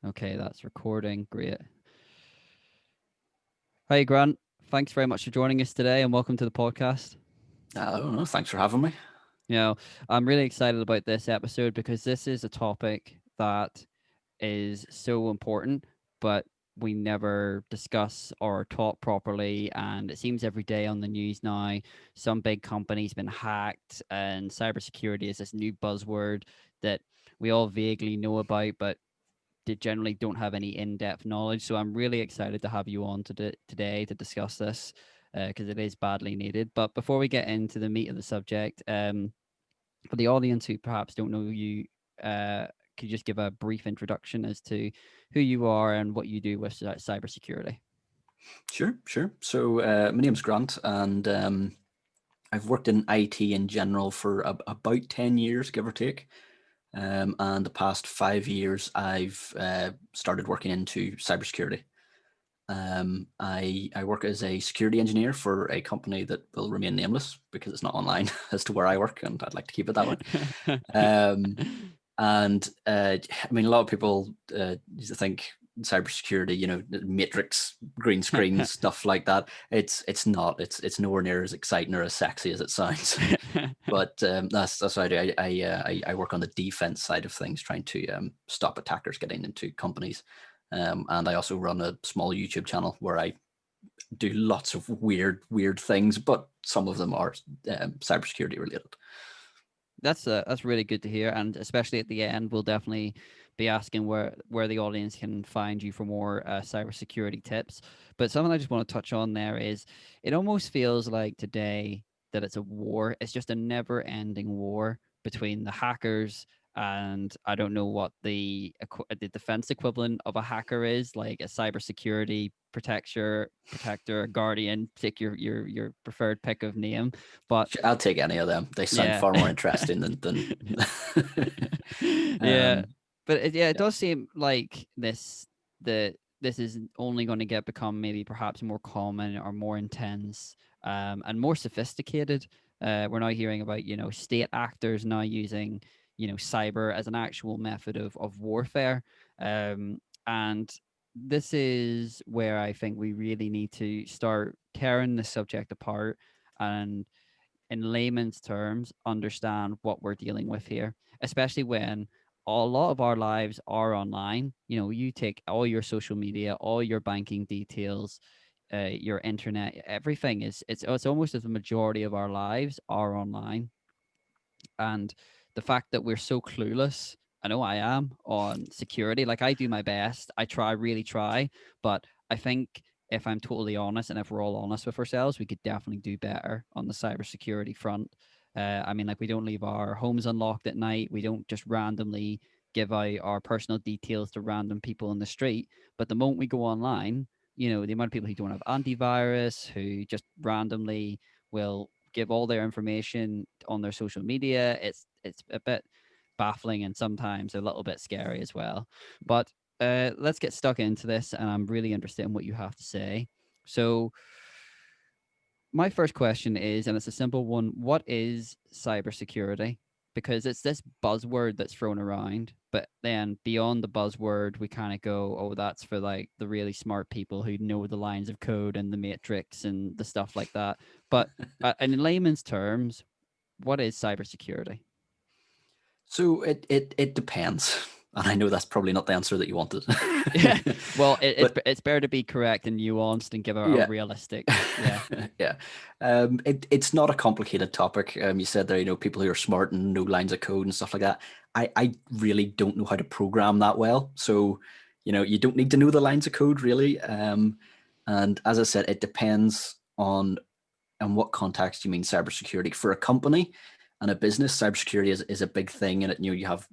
Okay, that's recording. Great. Hey, Grant. Thanks very much for joining us today and welcome to the podcast. I don't know. Thanks for having me. You know, I'm really excited about this episode because this is a topic that is so important, but we never discuss or talk properly. And it seems every day on the news now, some big company's been hacked, and cybersecurity is this new buzzword that we all vaguely know about, but they generally don't have any in-depth knowledge. So I'm really excited to have you on today to discuss this because it is badly needed. But before we get into the meat of the subject, for the audience who perhaps don't know you, could you just give a brief introduction as to who you are and what you do with cybersecurity? Sure. So my name's Grant, and I've worked in IT in general for about 10 years, give or take. And the past 5 years, I've started working into cybersecurity. I work as a security engineer for a company that will remain nameless because it's not online as to where I work, and I'd like to keep it that way. Um, And I mean, a lot of people used to think cybersecurity, matrix, green screens, stuff like that. It's not. It's nowhere near as exciting or as sexy as it sounds. But that's what I do. I work on the defense side of things, trying to stop attackers getting into companies. And I also run a small YouTube channel where I do lots of weird things, but some of them are cybersecurity related. That's really good to hear, and especially at the end, we'll definitely be asking where the audience can find you for more cybersecurity tips. But something I just want to touch on there is, it almost feels like today that it's a war. It's just a never-ending war between the hackers and I don't know what the defense equivalent of a hacker is, like a cybersecurity protector, guardian. Pick your preferred pick of name, but I'll take any of them. They sound yeah. far more interesting than Yeah, um, but yeah, it yeah. does seem like this is only going to get become maybe perhaps more common or more intense, and more sophisticated. We're now hearing about state actors now using cyber as an actual method of warfare, and this is where I think we really need to start tearing the subject apart and in layman's terms, understand what we're dealing with here, especially when a lot of our lives are online. You take all your social media, all your banking details, your internet, everything it's almost as the majority of our lives are online. And the fact that we're so clueless, I know I am, on security. Like, I do my best, I try, really try, but I think if I'm totally honest, and if we're all honest with ourselves, we could definitely do better on the cybersecurity front. I mean, like, we don't leave our homes unlocked at night. We don't just randomly give out our personal details to random people in the street. But the moment we go online, the amount of people who don't have antivirus, who just randomly will give all their information on their social media. It's a bit baffling and sometimes a little bit scary as well. But let's get stuck into this, and I'm really interested in what you have to say. So my first question is, and it's a simple one: what is cybersecurity? Because it's this buzzword that's thrown around, but then beyond the buzzword, we kind of go, "Oh, that's for like the really smart people who know the lines of code and the matrix and the stuff like that." But in layman's terms, what is cybersecurity? So it depends, and I know that's probably not the answer that you wanted. Yeah, well, But it's better to be correct and nuanced and give a yeah, realistic. Yeah. yeah. It's not a complicated topic. You said there, people who are smart and know lines of code and stuff like that. I really don't know how to program that well, so you don't need to know the lines of code really. And as I said, it depends on what context you mean cybersecurity. For a company and a business, cybersecurity is a big thing, and you have,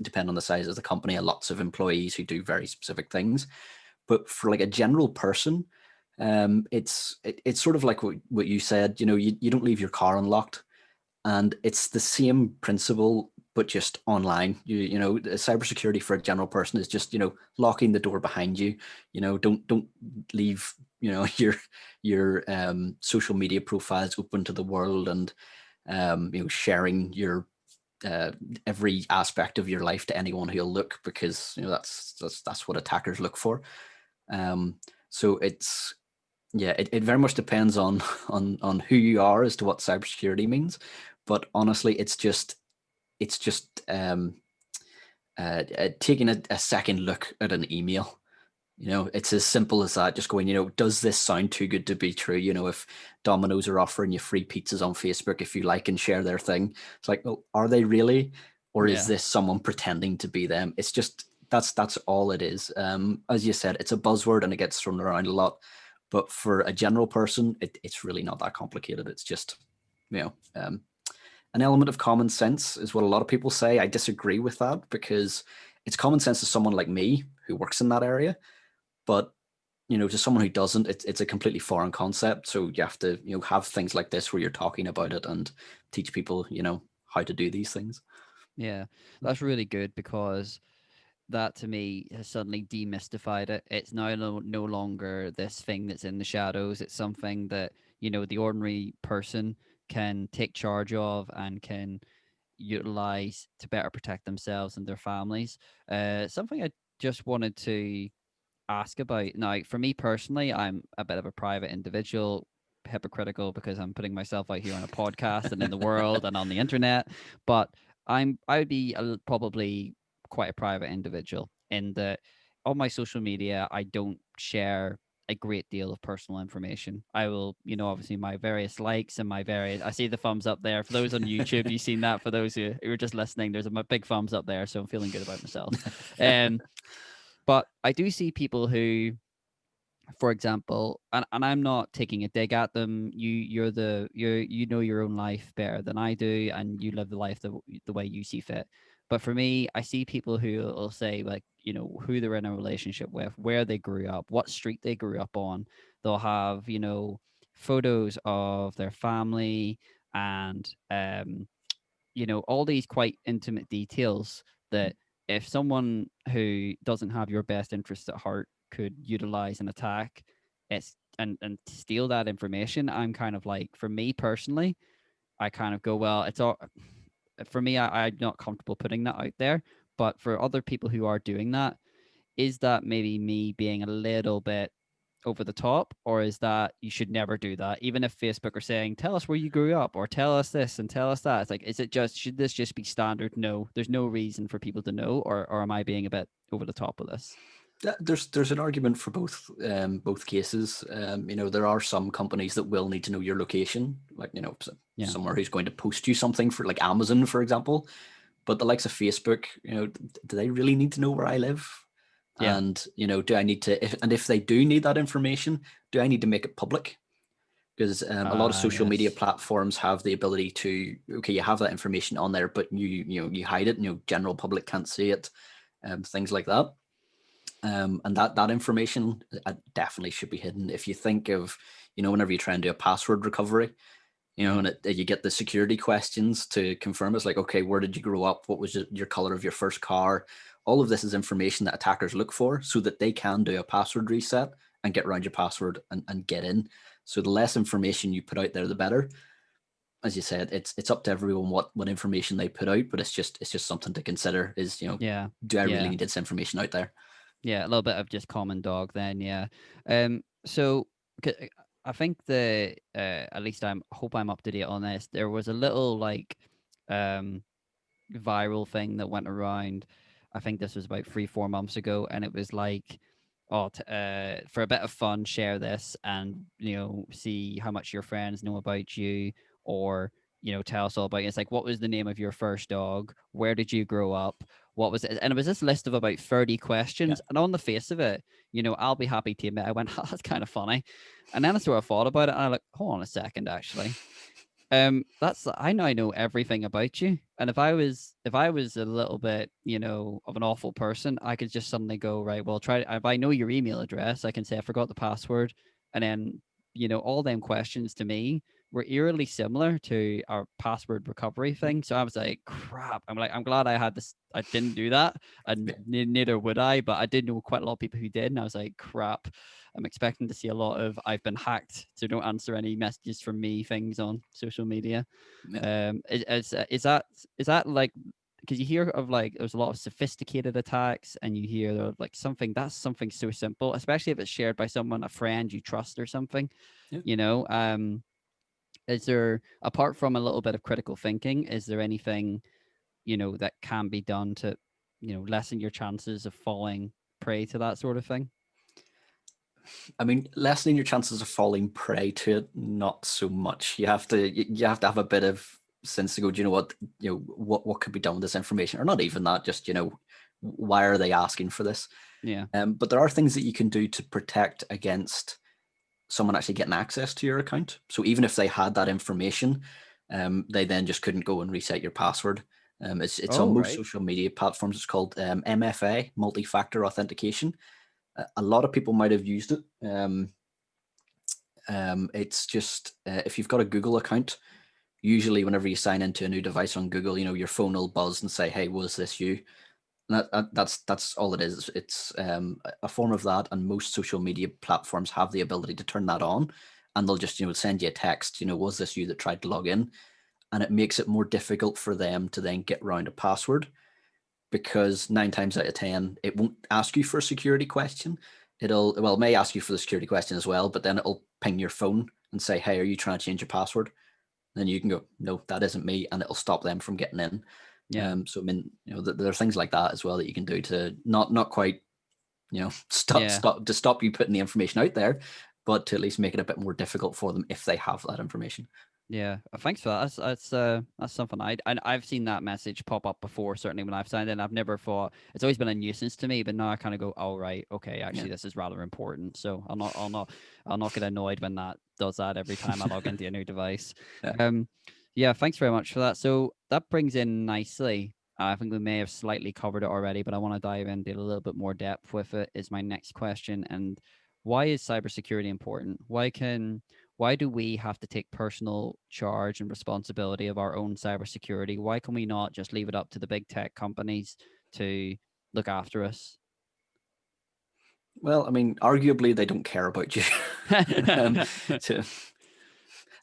depending on the size of the company, lots of employees who do very specific things. But for like a general person, it's sort of like what you said. You don't leave your car unlocked, and it's the same principle but just online. Cybersecurity for a general person is just locking the door behind you. Don't leave your social media profiles open to the world, and sharing your uh, every aspect of your life to anyone who'll look, because that's what attackers look for. So it's yeah, it very much depends on on who you are as to what cybersecurity means. But honestly, it's just taking a second look at an email. It's as simple as that. Just going, does this sound too good to be true? If Domino's are offering you free pizzas on Facebook if you like and share their thing, it's like, well, are they really? Or is Yeah. this someone pretending to be them? It's just that's all it is. As you said, it's a buzzword and it gets thrown around a lot. But for a general person, it's really not that complicated. It's just, you know, um, an element of common sense is what a lot of people say. I disagree with that, because it's common sense to someone like me who works in that area, but to someone who doesn't, it's a completely foreign concept. So you have to have things like this where you're talking about it and teach people how to do these things. Yeah. That's really good, because that to me has suddenly demystified it. It's now no longer this thing that's in the shadows. It's something that, the ordinary person can take charge of and can utilize to better protect themselves and their families. Something I just wanted to ask about. Now, for me personally, I'm a bit of a private individual, hypocritical because I'm putting myself out here on a podcast and in the world and on the internet. But I would be probably quite a private individual in that on my social media, I don't share a great deal of personal information. I will, obviously my various likes and my various, I see the thumbs up there. For those on YouTube, you've seen that. For those who are just listening, there's a big thumbs up there. So I'm feeling good about myself. Um, but I do see people who, for example, and I'm not taking a dig at them. You know your own life better than I do, and you live the life the way you see fit. But for me, I see people who will say, like, who they're in a relationship with, where they grew up, what street they grew up on. They'll have, photos of their family and all these quite intimate details that if someone who doesn't have your best interests at heart could utilize and attack it's and steal that information, I'm kind of like, for me personally, I kind of go, well, it's all for me, I'm not comfortable putting that out there. But for other people who are doing that, is that maybe me being a little bit over the top, or is that you should never do that? Even if Facebook are saying, tell us where you grew up, or tell us this and tell us that. It's like, is it just, should this just be standard? No, there's no reason for people to know, or am I being a bit over the top with this? There's an argument for both cases. There are some companies that will need to know your location, like Yeah. somewhere who's going to post you something, for like Amazon, for example. But the likes of Facebook, do they really need to know where I live? Yeah. And do I need to? If they do need that information, do I need to make it public? Because a lot of social media Yes. platforms have the ability to, okay, you have that information on there, but you hide it. General public can't see it, things like that. And that information definitely should be hidden. If you think of, whenever you try and do a password recovery, Mm. and you get the security questions to confirm, it's like, okay, where did you grow up? What was your color of your first car? All of this is information that attackers look for so that they can do a password reset and get around your password and get in. So the less information you put out there, the better. As you said, it's up to everyone what information they put out, but it's just something to consider is, Yeah. do I really Yeah. need this information out there? Yeah, a little bit of just common dog then, yeah. So I think at least I'm hope I'm up to date on this. There was a little like um viral thing that went around. I think this was about 3 4 months ago, and it was like, oh, for a bit of fun, share this and see how much your friends know about you, or tell us all about it. It's like, what was the name of your first dog? Where did you grow up? What was it? And it was this list of about 30 Yeah. questions, and on the face of it, I'll be happy to admit I went, oh, that's kind of funny. And then I sort of thought about it, and I like, hold on a second, actually. That's, I know everything about you. And if I was a little bit, of an awful person, I could just suddenly go, right, well, try, if I know your email address, I can say I forgot the password. And then, all them questions to me were eerily similar to our password recovery thing. So I was like, crap. I'm glad I had this. I didn't do that, and Yeah. neither would I. But I did know quite a lot of people who did, and I was like, crap. I'm expecting to see a lot of "I've been hacked, so don't answer any messages from me" things on social media. Yeah. Is that like, because you hear of like there's a lot of sophisticated attacks, and you hear of like something so simple, especially if it's shared by someone, a friend you trust or something, Yeah. you know. Is there, apart from a little bit of critical thinking, is there anything, that can be done to, lessen your chances of falling prey to that sort of thing? I mean, lessening your chances of falling prey to it, not so much. You have to have a bit of sense to go, do you know what, what could be done with this information, or not even that, just why are they asking for this? Yeah. But there are things that you can do to protect against someone actually getting access to your account. So even if they had that information, they then just couldn't go and reset your password. It's on Oh, most right. social media platforms. It's called MFA, Multi-Factor Authentication. A lot of people might have used it. It's just if you've got a Google account, usually whenever you sign into a new device on Google, your phone will buzz and say, "Hey, was this you?" And that's all it is. It's a form of that, and most social media platforms have the ability to turn that on, and they'll just send you a text. Was this you that tried to log in? And it makes it more difficult for them to then get around a password, because 9 times out of 10 it won't ask you for a security question. It may ask you for the security question as well, but then it'll ping your phone and say, "Hey, are you trying to change your password?" Then you can go, "No, that isn't me," and it'll stop them from getting in. Yeah. So I mean, there are things like that as well that you can do to not quite, Yeah. stop you putting the information out there, but to at least make it a bit more difficult for them if they have that information. Yeah, thanks for that. That's something I've seen that message pop up before. Certainly when I've signed in, I've never thought it's always been a nuisance to me. But now I kind of go, "Oh right, okay, Yeah, actually this is rather important." So I'll not get annoyed when that does that every time I log into a new device. yeah. Um, yeah, thanks very much for that. So that brings in nicely. I think we may have slightly covered it already, but I want to dive into a little bit more depth with it. Is my next question, and why is cybersecurity important? Why do we have to take personal charge and responsibility of our own cybersecurity? Why can we not just leave it up to the big tech companies to look after us? Well, I mean, arguably they don't care about you. um, so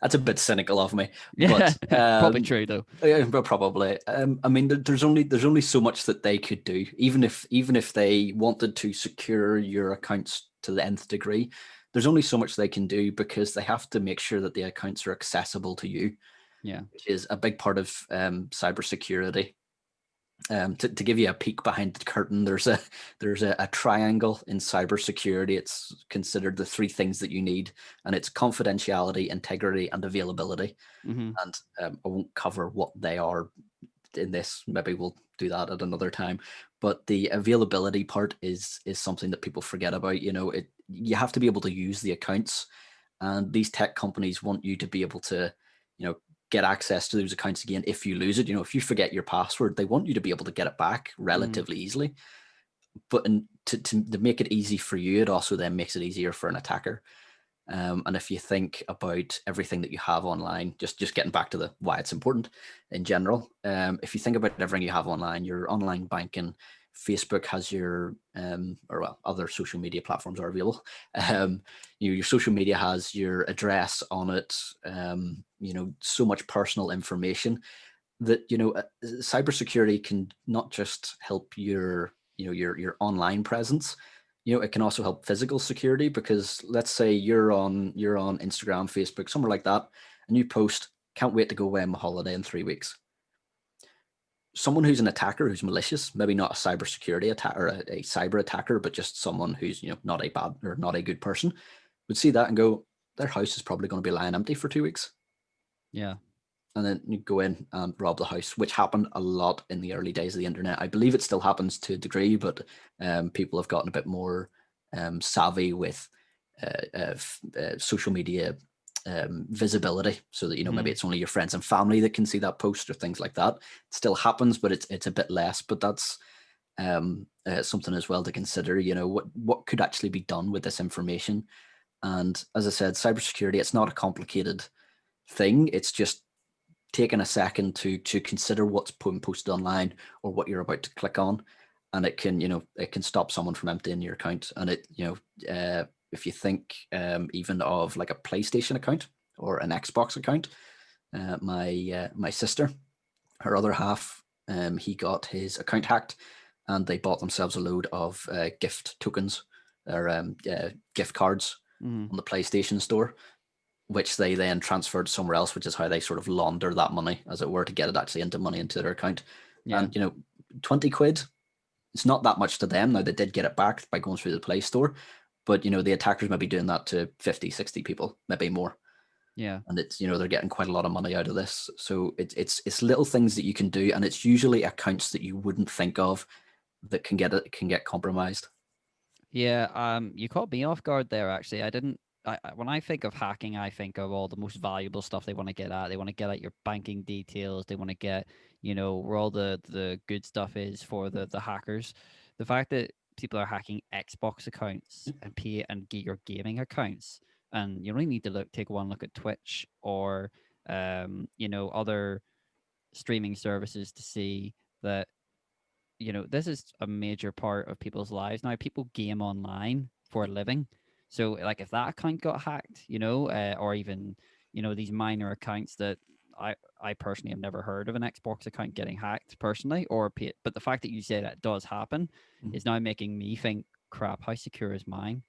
that's a bit cynical of me, Yeah, but probably true though. yeah, but probably. I mean, there's only so much that they could do, even if they wanted to secure your accounts to the nth degree. There's only so much they can do, because they have to make sure that the accounts are accessible to you, Yeah. which is a big part of cybersecurity. To give you a peek behind the curtain, there's a triangle in cybersecurity. It's considered the three things that you need, and it's confidentiality, integrity, and availability. Hmm. And I won't cover what they are in this. Maybe we'll do that at another time. But the availability part is something that people forget about. You have to be able to use the accounts, and these tech companies want you to be able to, get access to those accounts again if you lose it. If you forget your password, they want you to be able to get it back Hmm. relatively easily. But to make it easy for you, it also then makes it easier for an attacker. And if you think about everything that you have online, just getting back to the why it's important in general, if you think about everything you have online, your online banking, Facebook has your, or well, other social media platforms are available. Your social media has your address on it. So much personal information that cybersecurity can not just help your online presence. It can also help physical security, because let's say you're on Instagram, Facebook, somewhere like that, and you post, "Can't wait to go away on my holiday in 3 weeks." Someone who's an attacker, who's malicious, maybe not a cybersecurity attacker or a cyber attacker, but just someone who's not a bad or not a good person, would see that and go, "Their house is probably going to be lying empty for 2 weeks." Yeah. And then you go in and rob the house, which happened a lot in the early days of the internet. I believe it still happens to a degree, but people have gotten a bit more savvy with social media visibility, so that maybe Hmm. it's only your friends and family that can see that post or things like that. It still happens, but it's a bit less. But that's something as well to consider. What could actually be done with this information. And as I said, cybersecurity, it's not a complicated thing. It's just taking a second to consider what's posted online or what you're about to click on, and it can stop someone from emptying your account. And it if you think even of like a PlayStation account or an Xbox account, my sister, her other half, he got his account hacked, and they bought themselves a load of gift tokens or gift cards on the PlayStation Store, which they then transferred somewhere else, which is how they sort of launder that money, as it were, to get it actually into money into their account. Yeah. And 20 quid, it's not that much to them. Now, they did get it back by going through the Play Store, but the attackers may be doing that to 50, 60 people, maybe more. Yeah. And it's they're getting quite a lot of money out of this. So it's little things that you can do, and it's usually accounts that you wouldn't think of that can get compromised. Yeah, you caught me off guard there. Actually, I didn't. When I think of hacking, I think of all the most valuable stuff they want to get at. They want to get at your banking details. They want to get, where all the good stuff is for the hackers. The fact that people are hacking Xbox accounts and get your gaming accounts, and you only need to take one look at Twitch or, other streaming services to see that this is a major part of people's lives now. People game online for a living. So, like, if that account got hacked, or even, these minor accounts that I personally have never heard of an Xbox account getting hacked personally, but the fact that you say that does happen is now making me think, crap, how secure is mine?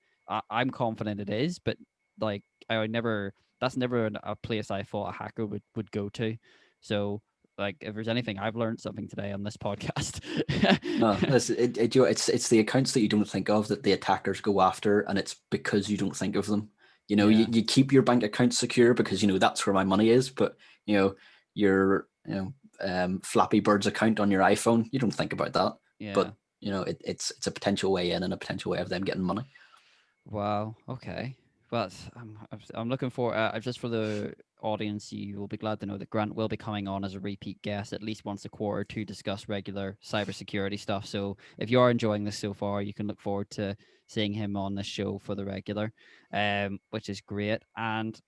I'm confident it is, but like, that's never a place I thought a hacker would go to. So, like, if there's anything, I've learned something today on this podcast. No, it's the accounts that you don't think of that the attackers go after, and it's because you don't think of them. Yeah. You keep your bank account secure because that's where my money is. But your Flappy Bird's account on your iPhone, you don't think about that. Yeah. But it's a potential way in and a potential way of them getting money. Wow. Okay. But I'm looking for just for the audience, you will be glad to know that Grant will be coming on as a repeat guest at least once a quarter to discuss regular cybersecurity stuff. So if you are enjoying this so far, you can look forward to seeing him on the show for the regular, which is great. And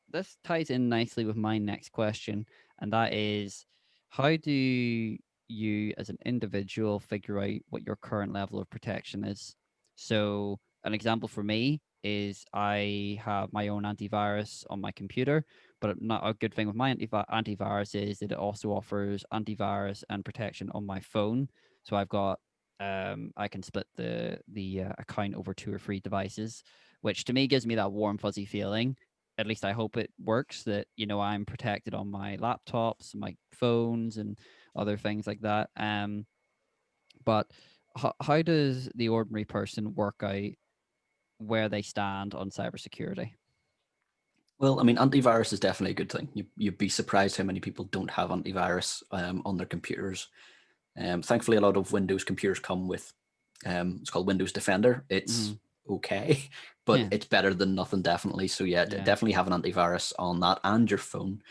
this ties in nicely with my next question, and that is, how do you as an individual figure out what your current level of protection is? So an example for me is I have my own antivirus on my computer, but not a good thing with my antivirus is that it also offers antivirus and protection on my phone. So I've got I can split the account over 2 or 3 devices, which to me gives me that warm fuzzy feeling. At least I hope it works, that I'm protected on my laptops, my phones, and other things like that. But how does the ordinary person work out where they stand on cybersecurity? Well, I mean, antivirus is definitely a good thing. You'd be surprised how many people don't have antivirus on their computers. Thankfully, a lot of Windows computers come with it's called Windows Defender. It's okay, but Yeah. it's better than nothing, definitely. So yeah, Yeah. definitely have an antivirus on that, and your phone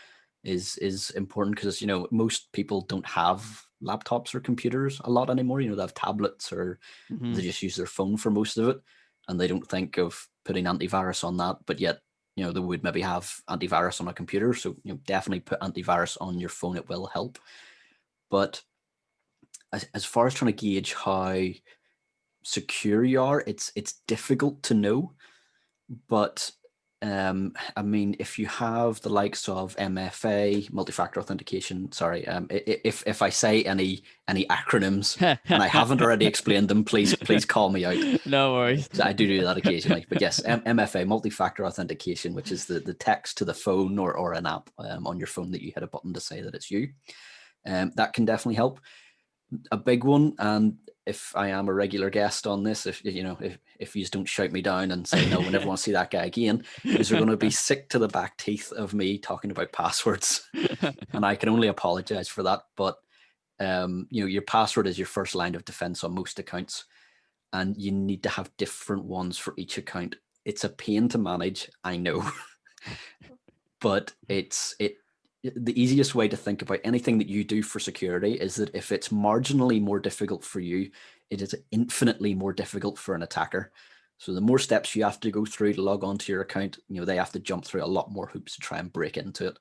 is important because most people don't have laptops or computers a lot anymore. They have tablets or they just use their phone for most of it, and they don't think of putting antivirus on that. But yet, they would maybe have antivirus on a computer. So definitely put antivirus on your phone. It will help. But as far as trying to gauge how secure you are, it's difficult to know. But I mean, if you have the likes of MFA, multi-factor authentication, sorry, if I say any acronyms and I haven't already explained them, please call me out. No worries. I do that occasionally. But yes, MFA, multi-factor authentication, which is the text to the phone or an app on your phone that you hit a button to say that it's you. That can definitely help. A big one, and if I am a regular guest on this, if you don't shout me down and say no, we never want to see that guy again, is they're going to be sick to the back teeth of me talking about passwords, and I can only apologize for that. But your password is your first line of defense on most accounts, and you need to have different ones for each account. It's a pain to manage, I know, but the easiest way to think about anything that you do for security is that if it's marginally more difficult for you, it is infinitely more difficult for an attacker. So the more steps you have to go through to log onto your account, they have to jump through a lot more hoops to try and break into it.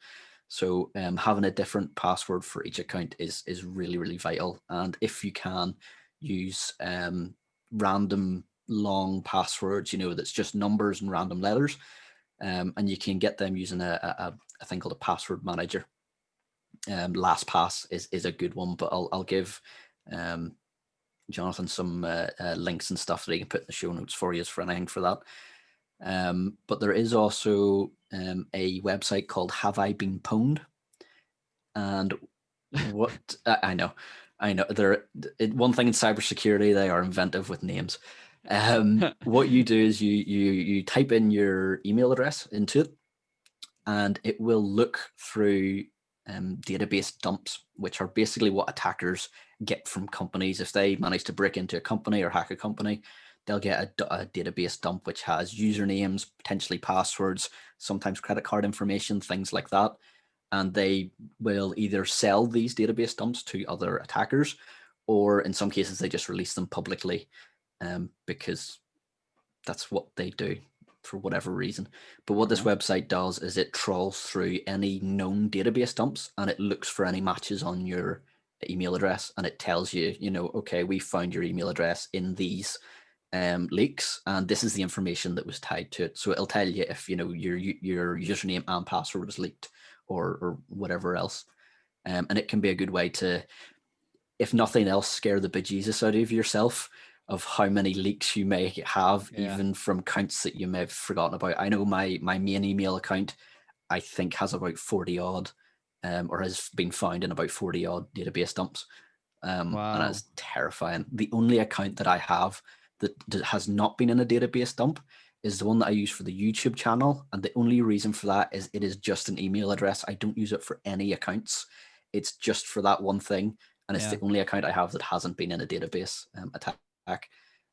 So having a different password for each account is really, really vital. And if you can use random long passwords, that's just numbers and random letters, and you can get them using a thing called a password manager. LastPass is a good one, but I'll give Jonathan some links and stuff that he can put in the show notes for you for anything for that. But there is also a website called Have I Been Pwned? And what I know, one thing in cybersecurity, they are inventive with names. What you do is you type in your email address into it, and it will look through database dumps, which are basically what attackers get from companies. If they manage to break into a company or hack a company, they'll get a database dump which has usernames, potentially passwords, sometimes credit card information, things like that. And they will either sell these database dumps to other attackers, or in some cases they just release them publicly because that's what they do for whatever reason. But what this website does is it trawls through any known database dumps and it looks for any matches on your email address, and it tells you, okay, we found your email address in these leaks, and this is the information that was tied to it. So it'll tell you if your username and password was leaked or whatever else. And it can be a good way to, if nothing else, scare the bejesus out of yourself of how many leaks you may have, even from accounts that you may have forgotten about. I know my main email account, I think, has about 40 odd, or has been found in about 40 odd database dumps. Wow. And it's terrifying. The only account that I have that has not been in a database dump is the one that I use for the YouTube channel. And the only reason for that is it is just an email address. I don't use it for any accounts. It's just for that one thing. And it's the only account I have that hasn't been in a database attack.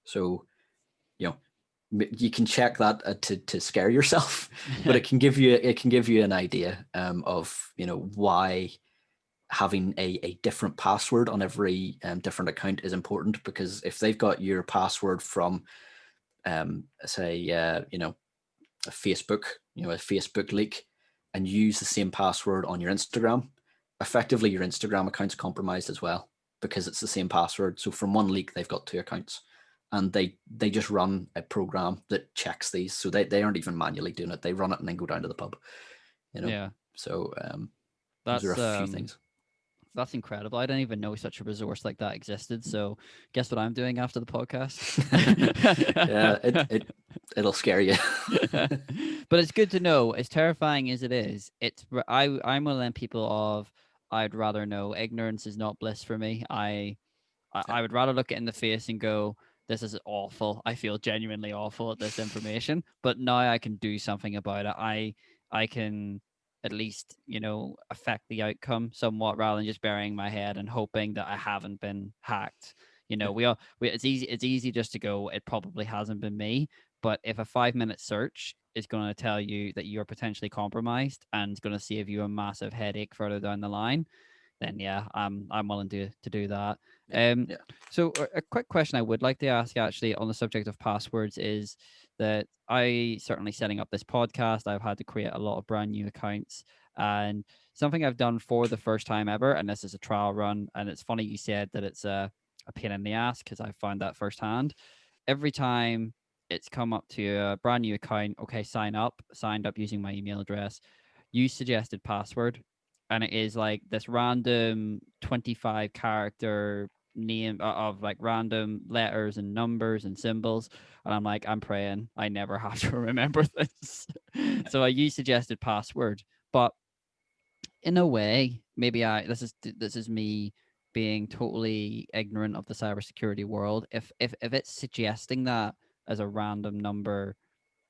So, you can check that to scare yourself, but it can give you an idea of why having a different password on every different account is important. Because if they've got your password from say a Facebook, a Facebook leak, and use the same password on your Instagram, effectively your Instagram account's compromised as well, because it's the same password. So from one leak, they've got two accounts, and they just run a program that checks these. So they aren't even manually doing it. They run it and then go down to the pub, Yeah. So That's those are a few things. That's incredible. I didn't even know such a resource like that existed. So guess what I'm doing after the podcast? Yeah, it'll scare you. But it's good to know. As terrifying as it is, I'm one of them people of, I'd rather know. Ignorance is not bliss for me. I would rather look it in the face and go, this is awful. I feel genuinely awful at this information, but now I can do something about it. I can at least, affect the outcome somewhat, rather than just burying my head and hoping that I haven't been hacked. It's easy just to go, it probably hasn't been me. But if a 5-minute search is going to tell you that you're potentially compromised and it's going to save you a massive headache further down the line, then yeah, I'm willing to do that. Yeah. So a quick question I would like to ask, actually, on the subject of passwords, is that I certainly, setting up this podcast, I've had to create a lot of brand new accounts, and something I've done for the first time ever, and this is a trial run, and it's funny you said that it's a pain in the ass, because I found that firsthand. Every time it's come up to a brand new account, okay, signed up using my email address, use suggested password, and it is like this random 25 character name of like random letters and numbers and symbols, and I'm like, I'm praying I never have to remember this. So I use suggested password, but in a way, maybe this is me being totally ignorant of the cybersecurity world. If it's suggesting that as a random number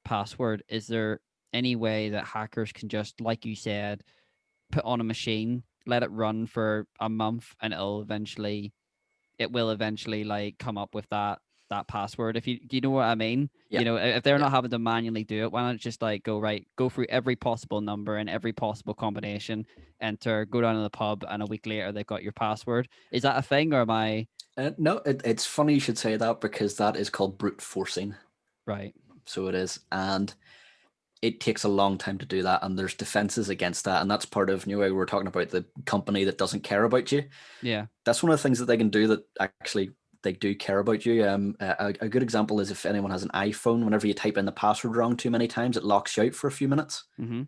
password, is there any way that hackers can just, like you said, put on a machine, let it run for a month, and it will eventually like come up with that password? If do you know what I mean? Yeah. If they're not having to manually do it, why not just like go through every possible number and every possible combination, enter, go down to the pub, and a week later they've got your password? Is that a thing, or am I? No, it's funny you should say that, because that is called brute forcing. Right. So it is. And it takes a long time to do that. And there's defenses against that. And that's part of, we were talking about the company that doesn't care about you. Yeah. That's one of the things that they can do that actually they do care about you. A good example is if anyone has an iPhone, whenever you type in the password wrong too many times, it locks you out for a few minutes. Mm-hmm.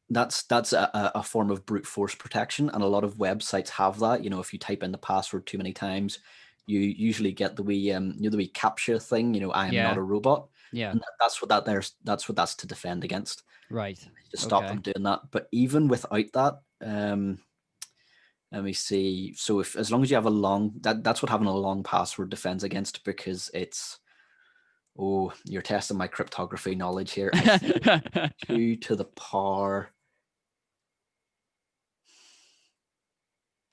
That's a form of brute force protection, and a lot of websites have that. If you type in the password too many times, you usually get the wee the wee captcha thing. I am not Yeah. a robot, Yeah. and that's what that's to defend against, Right. to stop Okay. them doing that. But even without that, let me see. So if, as long as you have a long, that's what having a long password defends against, because it's, oh, you're testing my cryptography knowledge here. I think it's 2 to the power.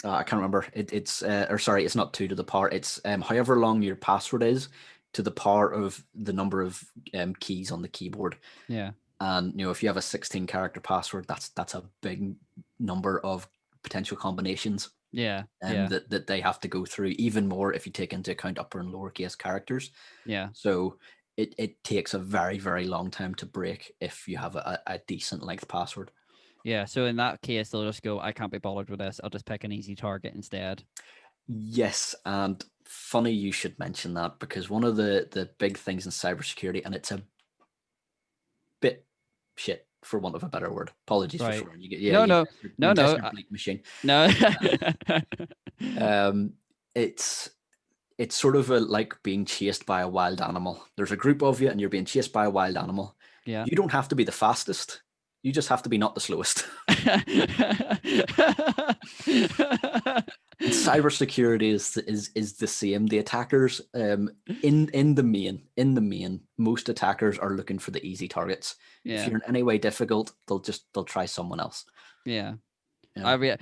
I can't remember. It's or sorry, it's not 2 to the power. It's however long your password is to the power of the number of keys on the keyboard. Yeah. And if you have a 16 character password, that's a big number of potential combinations. Yeah. Yeah. That they have to go through, even more if you take into account upper and lowercase characters. Yeah. So it takes a very, very long time to break if you have a decent length password. Yeah. So in that case, they'll just go, I can't be bothered with this. I'll just pick an easy target instead. Yes, and funny you should mention that, because one of the big things in cybersecurity, and it's a bit shit for want of a better word. Apologies for Right. swearing. You No, no, no, test no, your bleep machine. no. Um, it's sort of like being chased by a wild animal. There's a group of you, and you're being chased by a wild animal. Yeah. You don't have to be the fastest. You just have to be not the slowest. And cybersecurity is the same. The attackers, in the main, most attackers are looking for the easy targets. If Yeah. you're in any way difficult, they'll try someone else. Yeah. Yeah.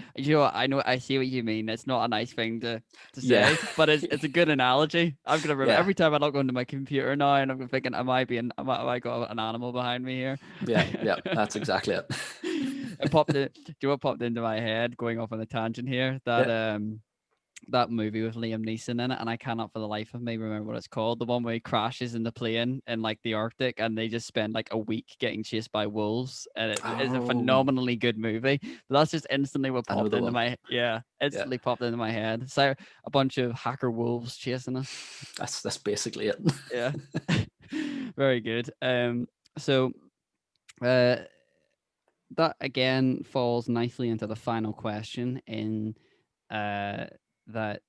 I know, I see what you mean. It's not a nice thing to Yeah. say, but it's a good analogy. I'm gonna remember Yeah. every time I log onto my computer now, and I'm thinking, am I got an animal behind me here? Yeah. That's exactly it. It popped in, do you know what popped into my head, going off on a tangent here? Yeah. That movie with Liam Neeson in it, and I cannot for the life of me remember what it's called. The one where he crashes in the plane in like the Arctic, and they just spend like a week getting chased by wolves, and it is a Oh, phenomenally good movie. But that's just instantly what I know popped the into one. yeah, Yeah. instantly popped into my head. So a bunch of hacker wolves chasing us. That's basically it. Yeah, very good. So uh, that again falls nicely into the final question in that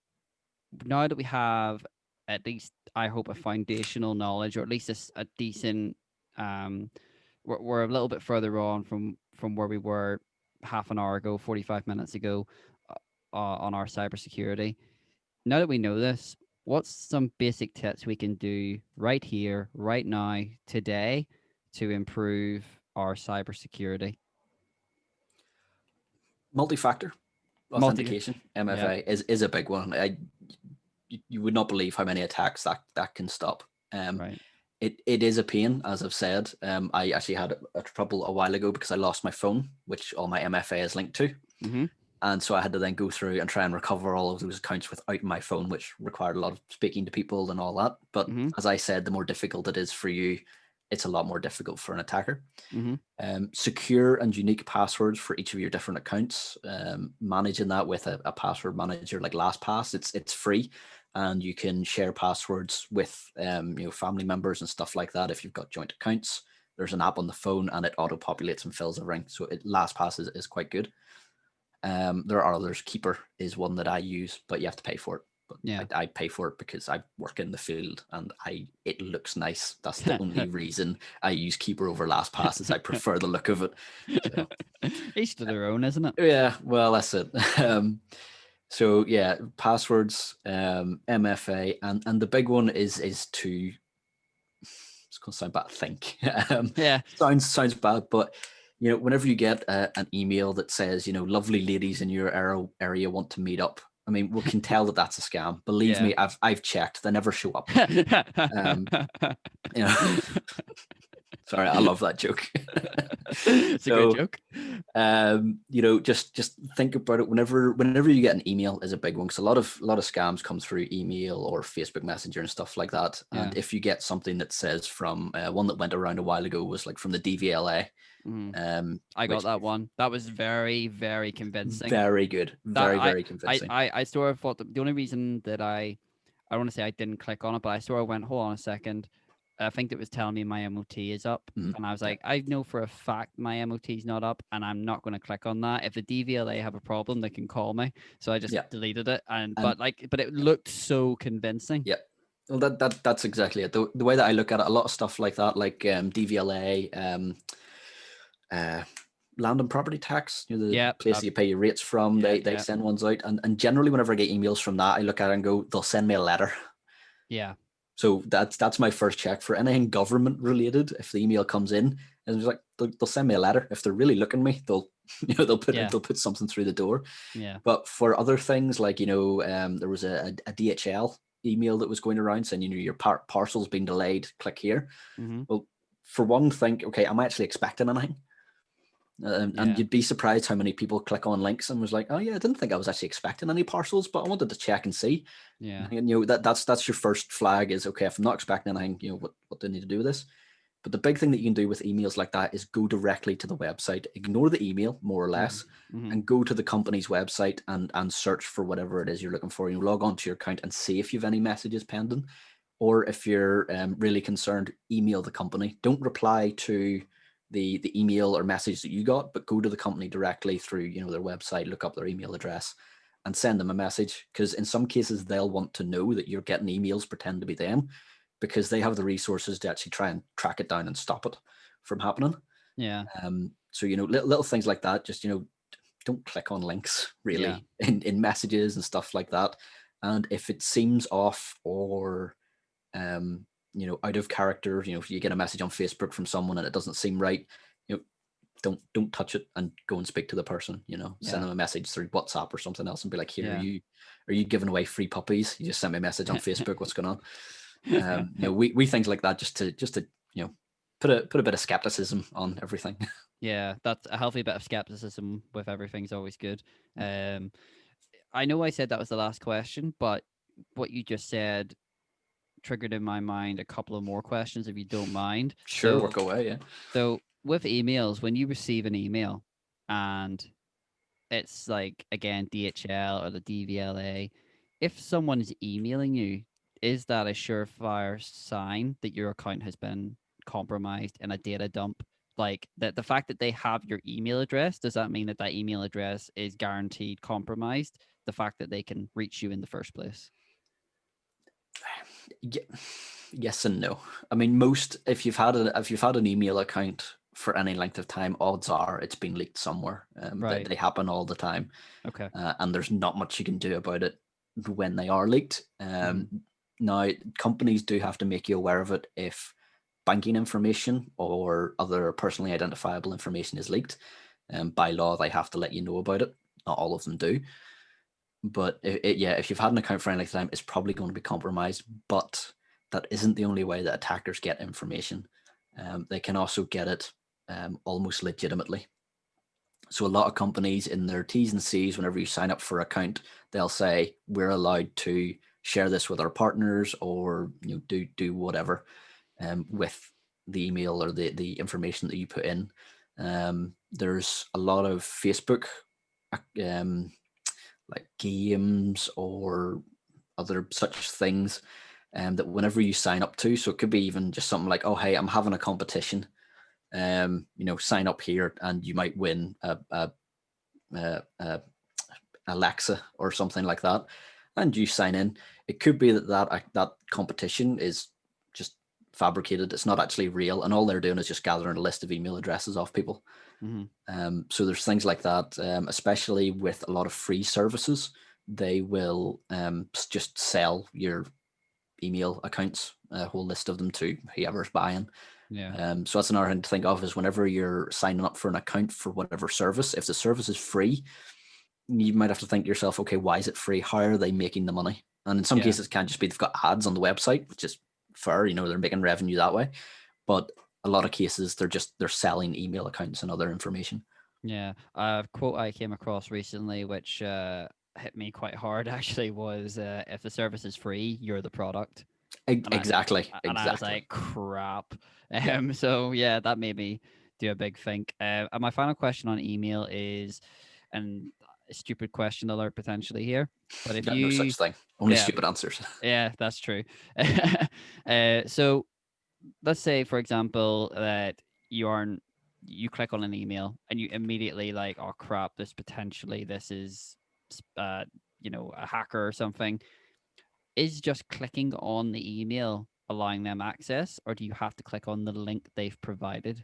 now that we have at least, I hope, a foundational knowledge, or at least a decent, we're a little bit further on from where we were half an hour ago, 45 minutes ago, on our cybersecurity. Now that we know this, what's some basic tips we can do right here, right now, today, to improve our cybersecurity? Multi-factor Multi, authentication, yeah, MFA, is a big one. You would not believe how many attacks that can stop. right. It is a pain, as I've said. I actually had a trouble a while ago because I lost my phone, which all my MFA is linked to. Mm-hmm. And so I had to then go through and try and recover all of those accounts without my phone, which required a lot of speaking to people and all that. But Mm-hmm. as I said, the more difficult it is for you, it's a lot more difficult for an attacker. Mm-hmm. Secure and unique passwords for each of your different accounts. Managing that with a password manager like LastPass, it's free, and you can share passwords with family members and stuff like that. If you've got joint accounts, there's an app on the phone and it auto populates and fills a ring. So LastPass is quite good. There are others. Keeper is one that I use, but you have to pay for it. Yeah. But I pay for it because I work in the field and it looks nice. That's the only reason I use Keeper over LastPass, is I prefer the look of it. So Each to their own, isn't it? yeah, well, that's it. So yeah, passwords, MFA, and the big one is to, it's going to sound bad, think. Yeah. Sounds bad, but whenever you get an email that says, lovely ladies in your area want to meet up, I mean, we can tell that that's a scam. Believe Yeah. me, I've checked; they never show up. Um, you know, Sorry, I love that joke. It's a good So, joke. just think about it. Whenever you get an email is a big one, because a lot of scams come through email or Facebook Messenger and stuff like that. Yeah. And if you get something that says from one that went around a while ago was like from the DVLA, I got which that one. That was very, very convincing. very good, That very very convincing. I sort of thought the only reason that I don't want to say I didn't click on it, but I sort of went, hold on a second. I think it was telling me my MOT is up. And I was Yeah. like, I know for a fact my MOT is not up, and I'm not going to click on that. If the DVLA have a problem, they can call me. So I just Yeah. deleted it. And But it looked so convincing. yeah. Well, that's exactly it. The way that I look at it, a lot of stuff like that, like DVLA, land and property tax, the Yeah. place you pay your rates from, Yeah. they send ones out, and generally whenever I get emails from that, I look at it and go, they'll send me a letter. Yeah. So that's my first check for anything government related. If the email comes in and it's like they'll send me a letter. If they're really looking at me, they'll put something through the door. Yeah. But for other things like there was a DHL email that was going around saying your parcel's been delayed. Click here. Mm-hmm. Well, for one, think okay, am I actually expecting anything? And Yeah. you'd be surprised how many people click on links and was like, oh yeah, I didn't think I was actually expecting any parcels, but I wanted to check and see. Yeah. And that's your first flag is okay, if I'm not expecting anything, what do I need to do with this? But the big thing that you can do with emails like that is go directly to the website, ignore the email more or less, Mm-hmm. and go to the company's website and search for whatever it is you're looking for. You log on to your account and see if you have any messages pending, or if you're really concerned, email the company. Don't reply to the email or message that you got, but go to the company directly through their website, look up their email address, and send them a message, because in some cases they'll want to know that you're getting emails pretend to be them, because they have the resources to actually try and track it down and stop it from happening. Yeah. So little things like that, just don't click on links really in messages and stuff like that. And if it seems off or out of character, if you get a message on Facebook from someone and it doesn't seem right, don't touch it and go and speak to the person. Send them a message through WhatsApp or something else and be like, here, are you giving away free puppies? You just sent me a message on Facebook. What's going on? We things like that just to put a bit of skepticism on everything. Yeah, that's a healthy bit of skepticism with everything's always good. I know I said that was the last question, but what you just said triggered in my mind a couple of more questions, if you don't mind. Sure, work away. Yeah. So with emails, when you receive an email and it's like, again, DHL or the DVLA, if someone's emailing you, is that a surefire sign that your account has been compromised in a data dump? Like the fact that they have your email address, does that mean that email address is guaranteed compromised? The fact that they can reach you in the first place? Yes and no. I mean, if you've had an email account for any length of time, odds are it's been leaked somewhere. Right. They happen all the time. Okay. And there's not much you can do about it when they are leaked. Now, companies do have to make you aware of it if banking information or other personally identifiable information is leaked. By law, they have to let you know about it. Not all of them do. But if you've had an account for any length of time, it's probably going to be compromised. But that isn't the only way that attackers get information. They can also get it almost legitimately. So a lot of companies in their T's and C's, whenever you sign up for an account, they'll say we're allowed to share this with our partners or do whatever with the email or the information that you put in. There's a lot of Facebook like games or other such things that whenever you sign up to, so it could be even just something like, oh hey, I'm having a competition, sign up here and you might win a Alexa or something like that, and you sign in. It could be that competition is just fabricated. It's not actually real, and all they're doing is just gathering a list of email addresses off people. So there's things like that, especially with a lot of free services. They will just sell your email accounts, a whole list of them, to whoever's buying. So that's another thing to think of, is whenever you're signing up for an account for whatever service, if the service is free, you might have to think to yourself, okay, why is it free? How are they making the money? And in some cases, it can't just be they've got ads on the website, which is fair, they're making revenue that way. But a lot of cases they're selling email accounts and other information. Yeah. A quote I came across recently, which hit me quite hard actually, was if the service is free, you're the product. And Exactly, and I was exactly. like, crap. Yeah. So yeah, that made me do a big think. And my final question on email is, and a stupid question alert potentially here, but if No you, such thing. Only yeah, stupid answers. yeah, that's true. So let's say, for example, that you aren't, you click on an email and you immediately like, oh crap, this is, uh, a hacker or something. Is just clicking on the email allowing them access, or do you have to click on the link they've provided?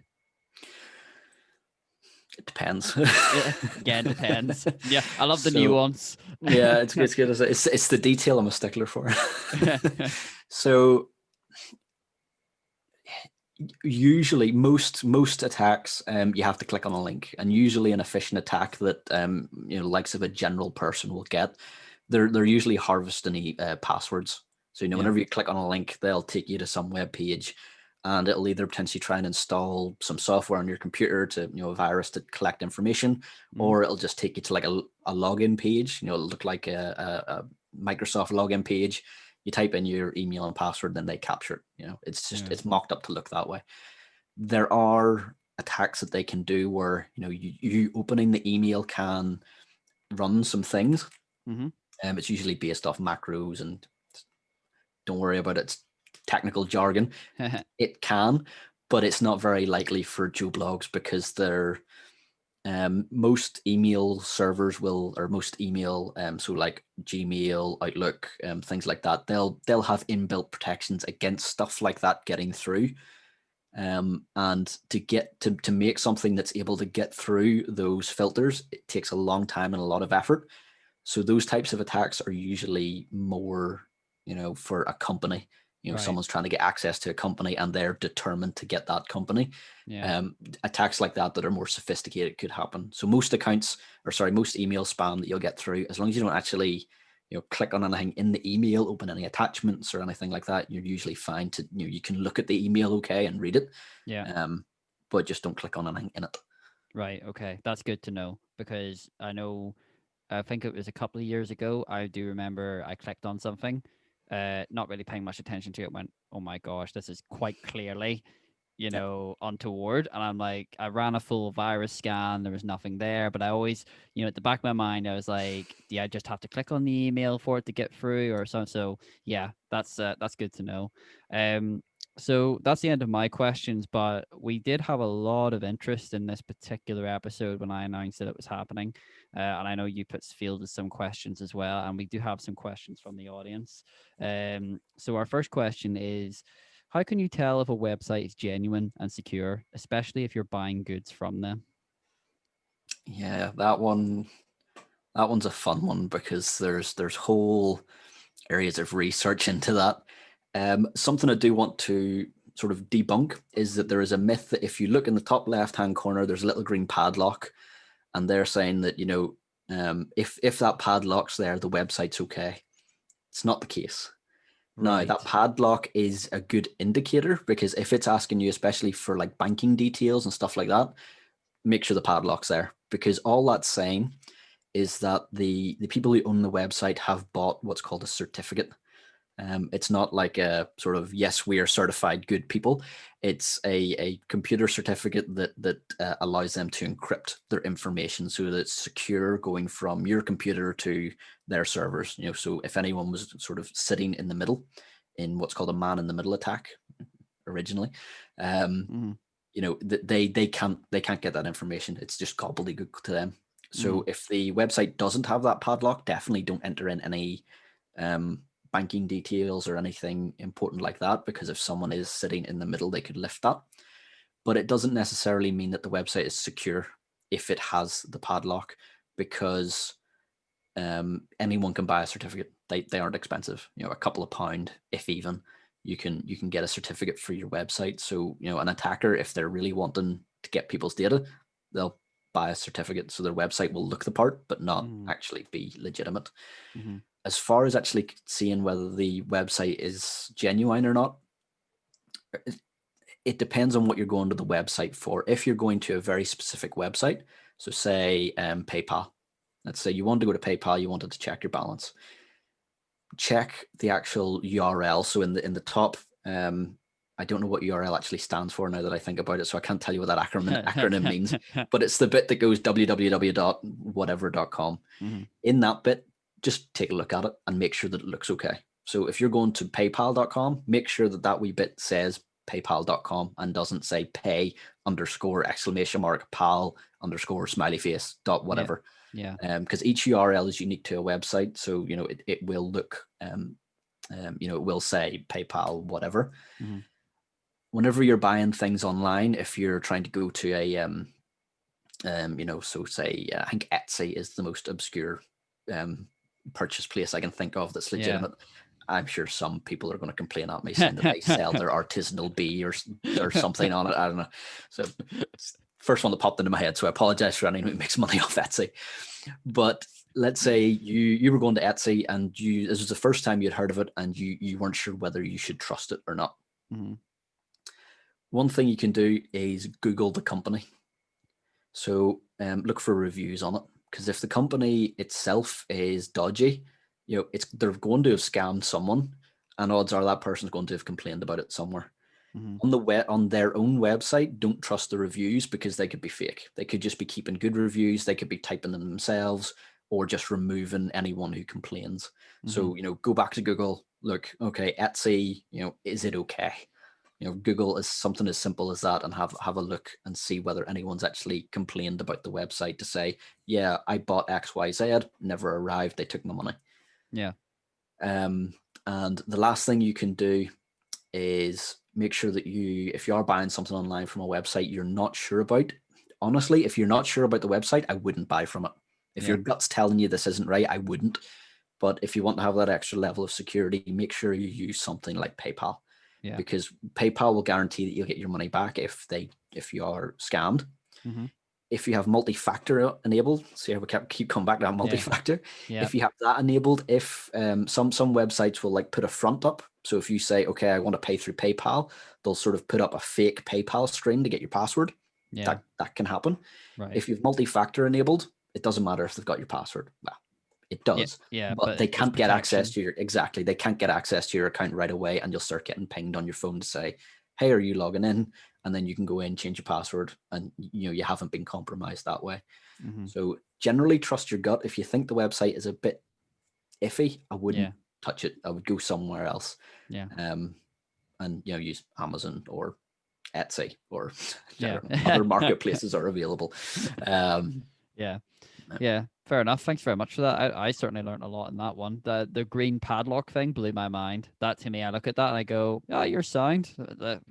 It depends. Yeah, again, depends. Yeah, I love the So nuance. yeah, it's good. It's the detail I'm a stickler for. So usually most attacks, you have to click on a link, and usually an efficient attack that likes of a general person will get, they're usually harvesting passwords. So Yeah. whenever you click on a link, they'll take you to some web page, and it'll either potentially try and install some software on your computer to a virus to collect information, Mhm. or it'll just take you to like a login page. It'll look like a Microsoft login page. You type in your email and password, then they capture it. Yeah. It's mocked up to look that way. There are attacks that they can do where you opening the email can run some things. Mm-hmm. It's usually based off macros, and don't worry about its technical jargon. It can, but it's not very likely for Joe Blogs, because they're most email servers will, or most email, so like Gmail, Outlook, things like that, they'll have inbuilt protections against stuff like that getting through. And to make something that's able to get through those filters, it takes a long time and a lot of effort. So those types of attacks are usually more, for a company. Right. Someone's trying to get access to a company and they're determined to get that company. Yeah. Attacks like that are more sophisticated could happen. So most accounts, or sorry, most email spam that you'll get through, as long as you don't actually, click on anything in the email, open any attachments or anything like that, you're usually fine to, you can look at the email okay and read it, Yeah. but just don't click on anything in it. Right. Okay. That's good to know, because I think it was a couple of years ago. I do remember I clicked on something, not really paying much attention to it. Went, oh my gosh, this is quite clearly, Yep. untoward. And I'm like, I ran a full virus scan. There was nothing there, but I always, at the back of my mind, I was like, do I just have to click on the email for it to get through or something? So yeah, that's good to know. So that's the end of my questions, but we did have a lot of interest in this particular episode when I announced that it was happening. And I know you fielded some questions as well, and we do have some questions from the audience. So our first question is, how can you tell if a website is genuine and secure, especially if you're buying goods from them? Yeah, that one's a fun one, because there's whole areas of research into that. Something I do want to sort of debunk is that there is a myth that if you look in the top left hand corner, there's a little green padlock, and they're saying that if that padlock's there, the website's okay. It's not the case. Now, that Right. padlock is a good indicator, because if it's asking you, especially for like banking details and stuff like that, make sure the padlock's there, because all that's saying is that the people who own the website have bought what's called a certificate. It's not like a sort of, yes, we are certified good people. It's a computer certificate that allows them to encrypt their information so that it's secure going from your computer to their servers. So if anyone was sort of sitting in the middle in what's called a man in the middle attack originally, Mm-hmm. they can't get that information. It's just gobbledygook to them. Mm-hmm. So if the website doesn't have that padlock, definitely don't enter in any banking details or anything important like that, because if someone is sitting in the middle, they could lift that. But it doesn't necessarily mean that the website is secure if it has the padlock, because anyone can buy a certificate. They aren't expensive. A couple of pound, if even, you can get a certificate for your website. So an attacker, if they're really wanting to get people's data, they'll buy a certificate, so their website will look the part but not Mm-hmm. actually be legitimate. Mm-hmm. As far as actually seeing whether the website is genuine or not, it depends on what you're going to the website for. If you're going to a very specific website, so say PayPal, let's say you want to go to PayPal, you wanted to check your balance, check the actual URL. So in the top, I don't know what URL actually stands for now that I think about it, so I can't tell you what that acronym means, but it's the bit that goes www.whatever.com. Mhm. In that bit, just take a look at it and make sure that it looks okay. So if you're going to paypal.com, make sure that that wee bit says paypal.com and doesn't say pay _! Pal _ smiley face dot whatever. Yeah. Because each URL is unique to a website. So, it will look, it will say PayPal, whatever. Mm-hmm. Whenever you're buying things online, if you're trying to go to a, so say, I think Etsy is the most obscure purchase place I can think of that's legitimate. Yeah. I'm sure some people are going to complain at me saying that they sell their artisanal bee or something on it. I don't know. So first one that popped into my head. So I apologize for anyone who makes money off Etsy. But let's say you were going to Etsy and this was the first time you'd heard of it and you weren't sure whether you should trust it or not. Mm-hmm. One thing you can do is Google the company. So look for reviews on it, because if the company itself is dodgy, they're going to have scammed someone, and odds are that person's going to have complained about it somewhere. Mm-hmm. On their own website, don't trust the reviews, because they could be fake. They could just be keeping good reviews. They could be typing them themselves, or just removing anyone who complains. Mm-hmm. So go back to Google. Look, okay, Etsy. Is it okay? Google is something as simple as that, and have a look and see whether anyone's actually complained about the website to say, yeah, I bought XYZ, never arrived, they took my money. Yeah. And the last thing you can do is make sure that if you are buying something online from a website you're not sure about, honestly, if you're not sure about the website, I wouldn't buy from it. If your gut's telling you this isn't right, I wouldn't. But if you want to have that extra level of security, make sure you use something like PayPal. Yeah. Because PayPal will guarantee that you'll get your money back if you are scammed. Mm-hmm. If you have multi-factor enabled, see how we keep coming back to that multi-factor. Yeah. If you have that enabled, if some websites will put a front up. So if you say, okay, I want to pay through PayPal, they'll sort of put up a fake PayPal string to get your password. Yeah. That can happen. Right. If you have multi-factor enabled, it doesn't matter if they've got your password. Well, it does, but they can't get access to they can't get access to your account right away, and you'll start getting pinged on your phone to say, hey, are you logging in? And then you can go in, change your password, and you haven't been compromised that way. Mm-hmm. So generally trust your gut. If you think the website is a bit iffy, I wouldn't touch it. I would go somewhere else. Yeah. And use Amazon or Etsy or other marketplaces are available. Yeah, fair enough. Thanks very much for that. I certainly learned a lot in that one. The green padlock thing blew my mind. That, to me, I look at that and I go, "Oh, you're sound.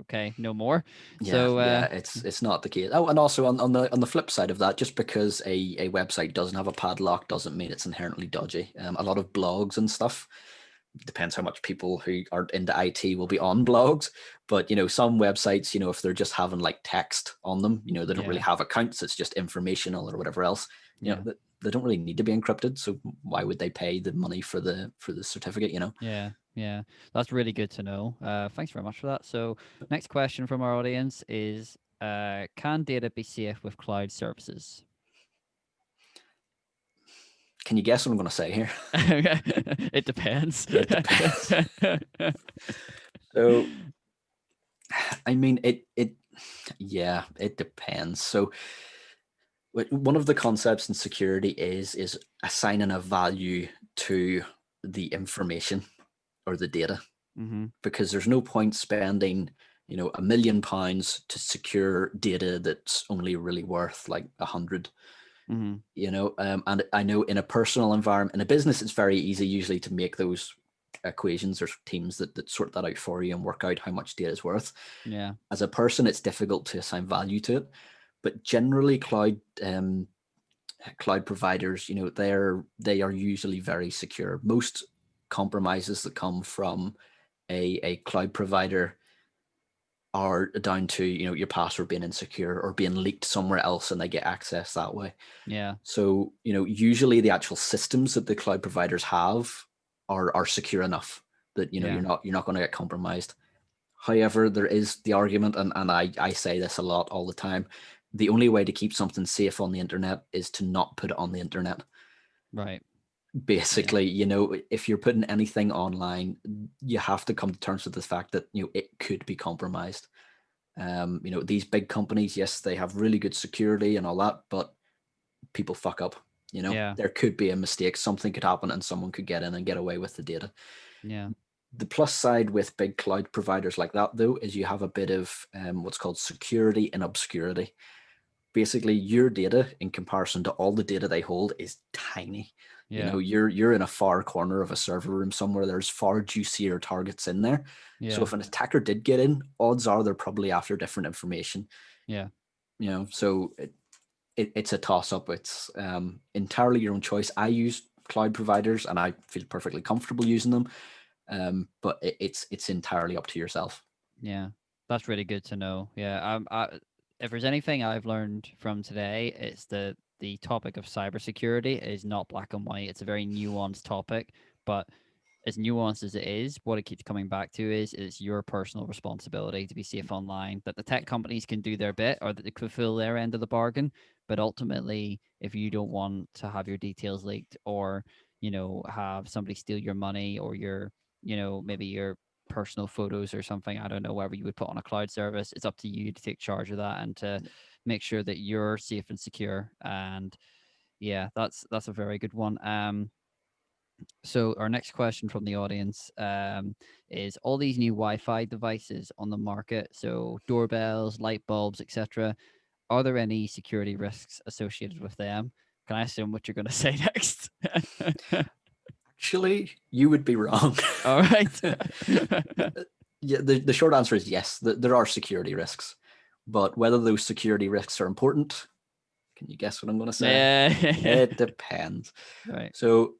Okay, no more." Yeah, so it's not the case. Oh, and also on the flip side of that, just because a website doesn't have a padlock doesn't mean it's inherently dodgy. A lot of blogs and stuff, depends how much people who are into IT will be on blogs, but some websites, if they're just having text on them, they don't really have accounts, it's just informational or whatever else, they don't really need to be encrypted, so why would they pay the money for the certificate? Yeah, that's really good to know. Thanks very much for that. So next question from our audience is, can data be safe with cloud services? Can you guess what I'm going to say here? It depends. It depends. So, I mean, it depends. So, one of the concepts in security is assigning a value to the information or the data, because there's no point spending £1 million to secure data that's only really worth 100. And I know in a personal environment, in a business, it's very easy usually to make those equations. There's teams that sort that out for you and work out how much data is worth. Yeah. As a person, it's difficult to assign value to it, but generally cloud providers, they are usually very secure. Most compromises that come from a cloud provider are down to your password being insecure or being leaked somewhere else and they get access that way. Yeah. So usually the actual systems that the cloud providers have are secure enough that you're not going to get compromised. However, there is the argument, and I say this a lot all the time, the only way to keep something safe on the internet is to not put it on the internet. Right. Yeah. Basically, if you're putting anything online, you have to come to terms with the fact that it could be compromised. These big companies, yes, they have really good security and all that, but people fuck up. Yeah. There could be a mistake, something could happen, and someone could get in and get away with the data. Yeah. The plus side with big cloud providers like that, though, is you have a bit of what's called security and obscurity. Basically, your data in comparison to all the data they hold is tiny. Yeah. You're in a far corner of a server room somewhere. There's far juicier targets in there. So Yeah. if an attacker did get in, odds are they're probably after different information. Yeah. So it's a toss up. It's entirely your own choice. I use cloud providers and I feel perfectly comfortable using them. But it's entirely up to yourself. Yeah. That's really good to know. Yeah. If there's anything I've learned from today, it's the topic of cybersecurity is not black and white. It's a very nuanced topic, but as nuanced as it is, what it keeps coming back to is it's your personal responsibility to be safe online. That the tech companies can do their bit or that they fulfill their end of the bargain, but ultimately, if you don't want to have your details leaked or have somebody steal your money or maybe your personal photos or something, I don't know, whatever you would put on a cloud service, it's up to you to take charge of that and to make sure that you're safe and secure. And yeah, that's a very good one. So our next question from the audience is all these new Wi-Fi devices on the market, so doorbells, light bulbs, etc. Are there any security risks associated with them? Can I assume what you're going to say next? Actually, you would be wrong. All right. Yeah, the short answer is yes. There are security risks, but whether those security risks are important, can you guess what I'm going to say? Yeah. It depends. Right. So,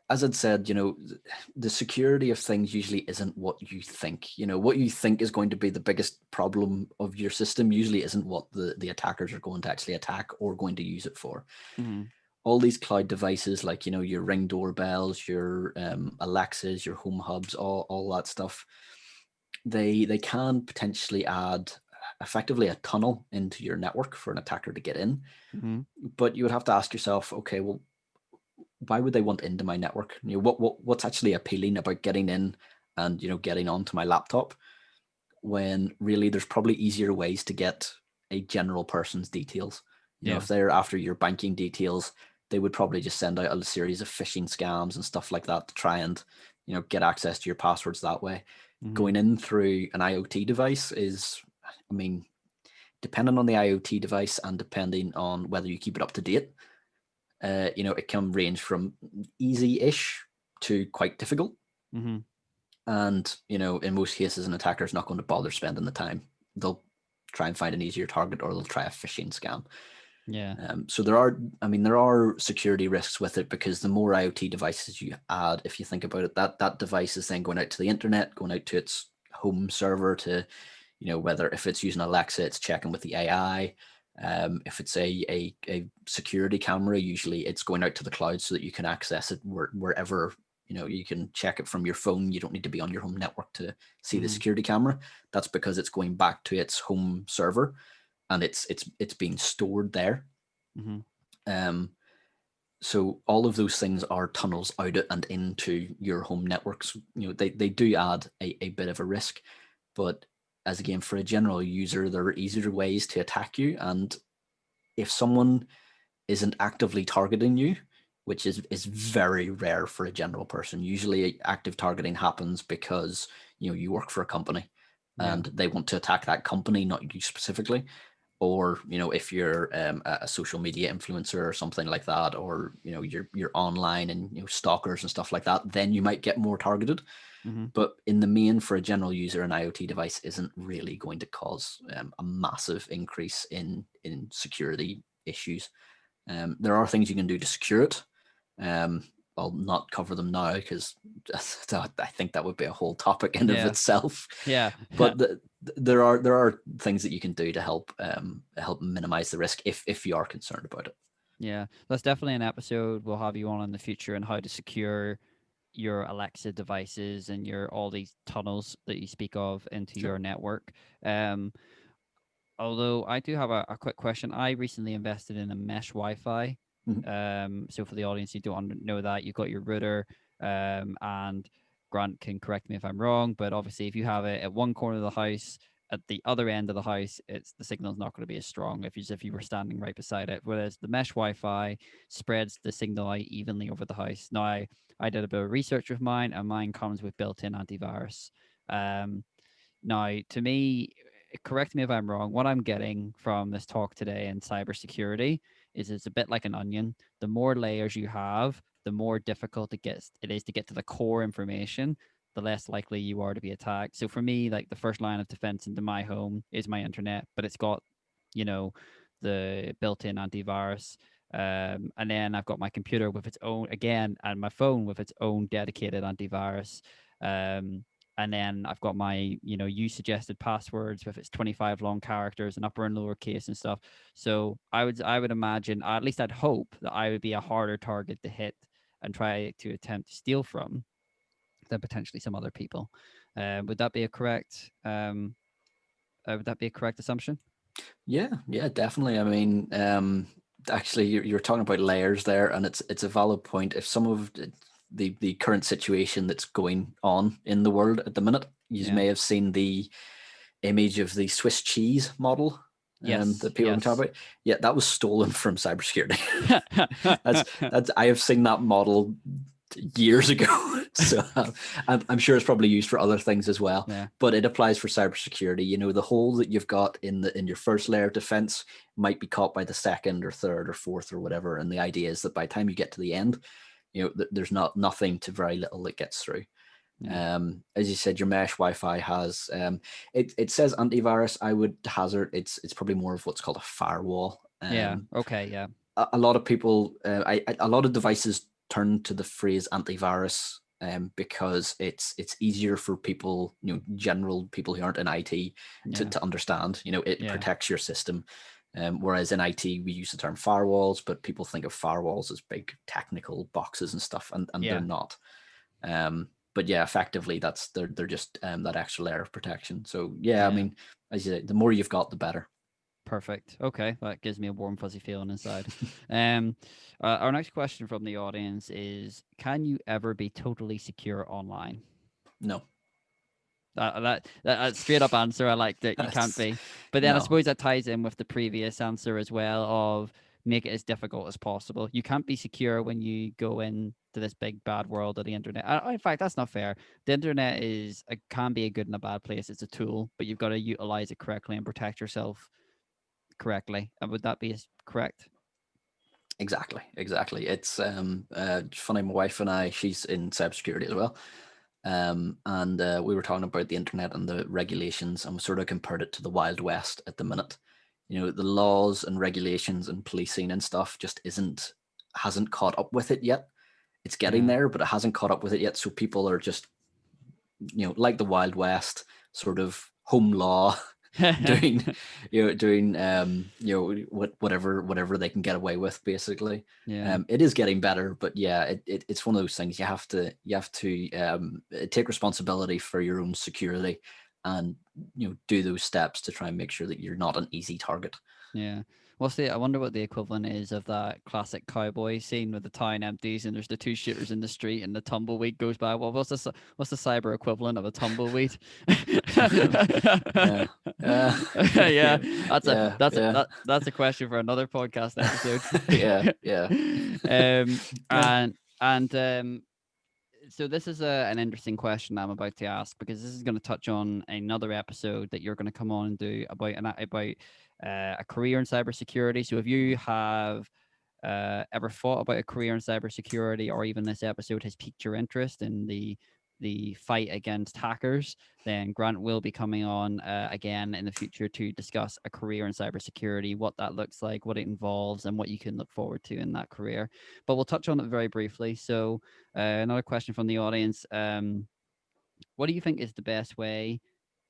as I'd said, the security of things usually isn't what you think. What you think is going to be the biggest problem of your system usually isn't what the attackers are going to actually attack or going to use it for. Mm-hmm. All these cloud devices like your Ring doorbells, your Alexas, your home hubs, all that stuff, they can potentially add effectively a tunnel into your network for an attacker to get in. Mm-hmm. But you would have to ask yourself, okay, well, why would they want into my network? What's actually appealing about getting in and getting onto my laptop, when really there's probably easier ways to get a general person's details. Yeah. If they're after your banking details, they would probably just send out a series of phishing scams and stuff like that to try and get access to your passwords that way. Mm-hmm. Going in through an IoT device is, I mean, depending on the IoT device and depending on whether you keep it up to date, it can range from easy-ish to quite difficult. Mm-hmm. And, in most cases, an attacker is not going to bother spending the time. They'll try and find an easier target, or they'll try a phishing scam. Yeah. So there are security risks with it, because the more IoT devices you add, if you think about it, that device is then going out to the internet, going out to its home server to, whether if it's using Alexa, it's checking with the AI. If it's a security camera, usually it's going out to the cloud so that you can access it wherever. You can check it from your phone. You don't need to be on your home network to see the security camera. That's because it's going back to its home server, and it's being stored there. Mm-hmm. So all of those things are tunnels out and into your home networks. They do add a bit of a risk, but as again, for a general user, there are easier ways to attack you. And if someone isn't actively targeting you, which is very rare for a general person, usually active targeting happens because you work for a company and they want to attack that company, not you specifically. Or if you're a social media influencer or something like that, or you're online and stalkers and stuff like that, then you might get more targeted. Mm-hmm. But in the main, for a general user, an IoT device isn't really going to cause a massive increase in security issues. There are things you can do to secure it. I'll not cover them now because I think that would be a whole topic in of itself. Yeah. But there are things that you can do to help minimize the risk if you are concerned about it. Yeah, that's definitely an episode we'll have you on in the future, and how to secure your Alexa devices and your all these tunnels that you speak of into Sure. your network. Um, Although I do have a quick question. I recently invested in a mesh Wi-Fi. Mhm. So for the audience who don't know that, you've got your router, and Grant can correct me if I'm wrong, but obviously if you have it at one corner of the house, at the other end of the house, it's the signal's not going to be as strong if you were standing right beside it. Whereas the mesh Wi-Fi spreads the signal out evenly over the house. Now I did a bit of research with mine, and mine comes with built-in antivirus. Um, Now, to me, correct me if I'm wrong, what I'm getting from this talk today in cybersecurity is it's a bit like an onion. The more layers you have, the more difficult it is to get to the core information, the less likely you are to be attacked. So for me, like the first line of defense into my home is my internet, but it's got, you know, the built-in antivirus. And then I've got my computer with its own, again, and my phone with its own dedicated antivirus. And then I've got my, you suggested passwords with its 25 long characters and upper and lower case and stuff. So I would imagine, at least I'd hope that I would be a harder target to hit and try to attempt to steal from than potentially some other people. Would that be a correct? Would that be a correct assumption? Yeah, definitely. I mean, actually, you're talking about layers there, and it's a valid point. If some of the current situation that's going on in the world at the minute, you Yeah. may have seen the image of the Swiss cheese model Yes. that people have been talking Yes. about. Yeah, that was stolen from cybersecurity. that's I have seen that model years ago. So I'm sure it's probably used for other things as well. Yeah. But it applies for cybersecurity. You know, the hole that you've got in your first layer of defense might be caught by the second or third or fourth or whatever. And the idea is that by the time you get to the end, there's nothing to very little that gets through. Yeah. As you said, your mesh Wi-Fi has it says antivirus. I would hazard it's probably more of what's called a firewall. Yeah. Okay. Yeah. A lot of people, a lot of devices turn to the phrase antivirus because it's easier for people, general people who aren't in IT Yeah. to understand. It Yeah. protects your system. Whereas in IT, we use the term firewalls, but people think of firewalls as big technical boxes and stuff, and they're Yeah. not. But yeah, effectively, they're just that extra layer of protection. So yeah, I Yeah. mean, as you say, the more you've got, the better. Perfect. Okay, that gives me a warm, fuzzy feeling inside. Um, our next question from the audience is: can you ever be totally secure online? No, That straight up answer. I like that you can't that's be. But then I no, suppose that ties in with the previous answer as well of make it as difficult as possible. You can't be secure when you go into this big bad world of the internet. In fact, that's not fair. The internet can be a good and a bad place. It's a tool, but you've got to utilize it correctly and protect yourself correctly. Would that be correct? exactly. It's funny. My wife and I, she's in cybersecurity as well. And we were talking about the internet and the regulations, and we sort of compared it to the Wild West at the minute. The laws and regulations and policing and stuff just hasn't caught up with it yet. It's getting Yeah. there, but it hasn't caught up with it yet. So people are just, like the Wild West, sort of home law, doing, whatever they can get away with, basically. Yeah. It is getting better, but yeah, it's one of those things you have to take responsibility for your own security, and do those steps to try and make sure that you're not an easy target. Yeah. I wonder what the equivalent is of that classic cowboy scene where the town empties and there's the two shooters in the street and the tumbleweed goes by. Well, what's the cyber equivalent of a tumbleweed? Yeah, Yeah, that's a yeah, that's a yeah, that's a question for another podcast episode. yeah. um Yeah. and so this is an interesting question I'm about to ask because this is going to touch on another episode that you're going to come on and do about a career in cybersecurity. So if you have ever thought about a career in cybersecurity, or even this episode has piqued your interest in the fight against hackers, then Grant will be coming on again in the future to discuss a career in cybersecurity, what that looks like, what it involves, and what you can look forward to in that career. But we'll touch on it very briefly. So, another question from the audience: what do you think is the best way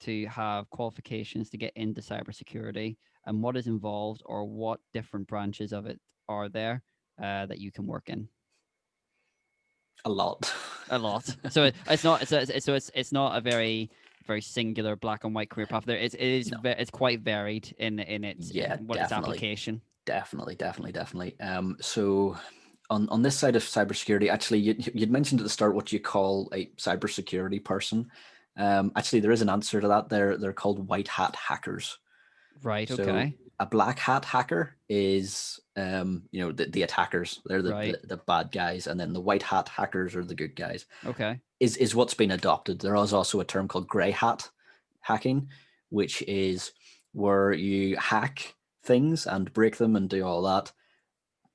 to have qualifications to get into cybersecurity, and what is involved, or what different branches of it are there that you can work in? A lot. a lot. So it's not it's not a very singular black and white career path. There No. it's quite varied in Yeah, its definitely. application. Definitely. So on this side of cybersecurity, actually, you'd mentioned at the start what you call a cybersecurity person. Actually, there is an answer to that. They're called white hat hackers. Right. So Okay. a black hat hacker is, the attackers. They're Right. the bad guys, and then the white hat hackers are the good guys. Okay. Is what's been adopted. There is also a term called grey hat hacking, which is where you hack things and break them and do all that,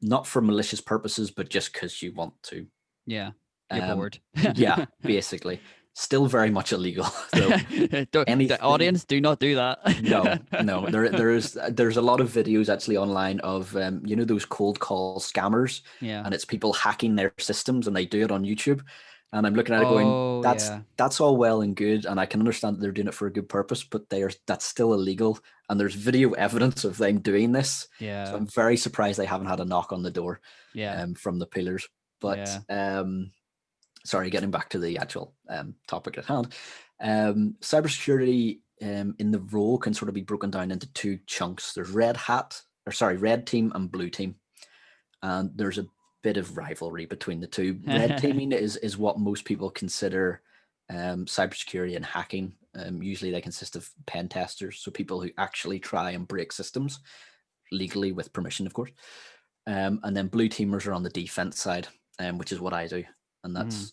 not for malicious purposes, but just because you want to. Yeah. You're Um, bored. yeah, basically, still very much illegal though. The Anything. audience, do not do that. No. There's a lot of videos actually online of those cold call scammers, Yeah. and it's people hacking their systems, and they do it on YouTube. And I'm looking at it going, Oh yeah. that's all well and good, and I can understand that they're doing it for a good purpose, but that's still illegal, and there's video evidence of them doing this. So Yeah. I'm very surprised they haven't had a knock on the door Yeah. from the pillars. But Yeah. sorry, getting back to the actual topic at hand, cybersecurity in the role can sort of be broken down into two chunks. There's red team and blue team, and there's a bit of rivalry between the two. Red teaming is what most people consider cybersecurity and hacking. Usually, they consist of pen testers, so people who actually try and break systems legally with permission, of course. And then blue teamers are on the defense side, which is what I do, and Mhm. that's